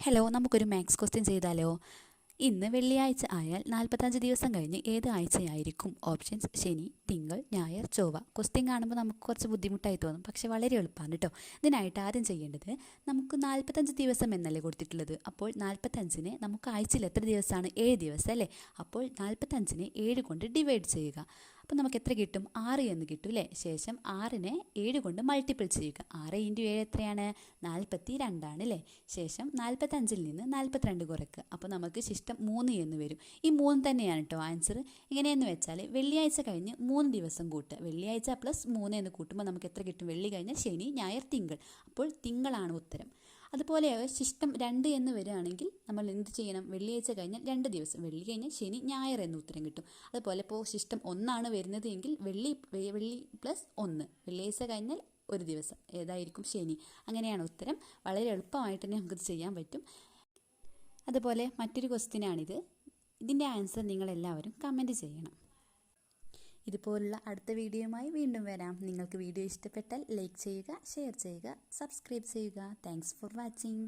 Hello, നമുക്കൊരു maths question ചെയ്താലോ? ഇന്ന് വെള്ളിയാഴ്ച ആയാൽ 45 ദിവസം കഴിഞ്ഞ് ഏത് ആഴ്ചയായിരിക്കും? ഓപ്ഷൻസ്: ശനി, തിങ്കൾ, ഞായർ, ചൊവ്വ. ക്വസ്റ്റ്യൻ കാണുമ്പോൾ നമുക്ക് കുറച്ച് ബുദ്ധിമുട്ടായി തോന്നും, പക്ഷേ വളരെ എളുപ്പമാണ് കേട്ടോ. ഇതിനായിട്ട് ആദ്യം ചെയ്യേണ്ടത്, നമുക്ക് 45 ദിവസം എന്നല്ലേ കൊടുത്തിട്ടുള്ളത്. അപ്പോൾ 45നെ നമുക്ക് ആഴ്ചയിൽ എത്ര ദിവസമാണ്? 7 ദിവസം അല്ലേ. അപ്പോൾ 45നെ 7 കൊണ്ട് ഡിവൈഡ് ചെയ്യുക. അപ്പോൾ നമുക്ക് എത്ര കിട്ടും? 6 എന്ന് കിട്ടും അല്ലേ. ശേഷം 6നെ 7 കൊണ്ട് മൾട്ടിപ്പിൾ ചെയ്യുക. 6 × 7 എത്രയാണ്? 42 ആണ് അല്ലേ. ശേഷം 45ൽ നിന്ന് 42 കുറയ്ക്കുക. അപ്പോൾ നമുക്ക് ശിഷ്ടം 3 എന്ന് വരും. ഈ 3 തന്നെയാണ് കേട്ടോ ആൻസർ. എങ്ങനെയെന്ന് വെച്ചാൽ വെള്ളിയാഴ്ച കഴിഞ്ഞ് 3 ദിവസം കൂട്ടുക. വെള്ളിയാഴ്ച പ്ലസ് 3 എന്ന് കൂട്ടുമ്പോൾ നമുക്ക് എത്ര കിട്ടും? വെള്ളി കഴിഞ്ഞാൽ ശനി, ഞായർ, തിങ്കൾ. അപ്പോൾ തിങ്കളാണ് ഉത്തരം. അതുപോലെ ശിഷ്ടം 2 എന്ന് വരികയാണെങ്കിൽ നമ്മൾ എന്ത് ചെയ്യണം? വെള്ളിയാഴ്ച കഴിഞ്ഞാൽ 2 ദിവസം, വെള്ളി കഴിഞ്ഞാൽ ശനി, ഞായർ എന്ന് ഉത്തരം കിട്ടും. അതുപോലെ ഇപ്പോൾ ശിഷ്ടം 1 വരുന്നത് എങ്കിൽ വെള്ളി പ്ലസ് 1, വെള്ളിയാഴ്ച കഴിഞ്ഞാൽ ഒരു ദിവസം, ഏതായിരിക്കും? ശനി. അങ്ങനെയാണ് ഉത്തരം. വളരെ എളുപ്പമായിട്ട് തന്നെ നമുക്കിത് ചെയ്യാൻ പറ്റും. അതുപോലെ മറ്റൊരു ക്വസ്റ്റ്യനാണിത്. ഇതിൻ്റെ ആൻസർ നിങ്ങളെല്ലാവരും കമൻറ്റ് ചെയ്യണം. ഇതുപോലുള്ള അടുത്ത വീഡിയോയുമായി വീണ്ടും വരാം. നിങ്ങൾക്ക് വീഡിയോ ഇഷ്ടപ്പെട്ടാൽ ലൈക്ക് ചെയ്യുക, ഷെയർ ചെയ്യുക, സബ്സ്ക്രൈബ് ചെയ്യുക. Thanks for watching.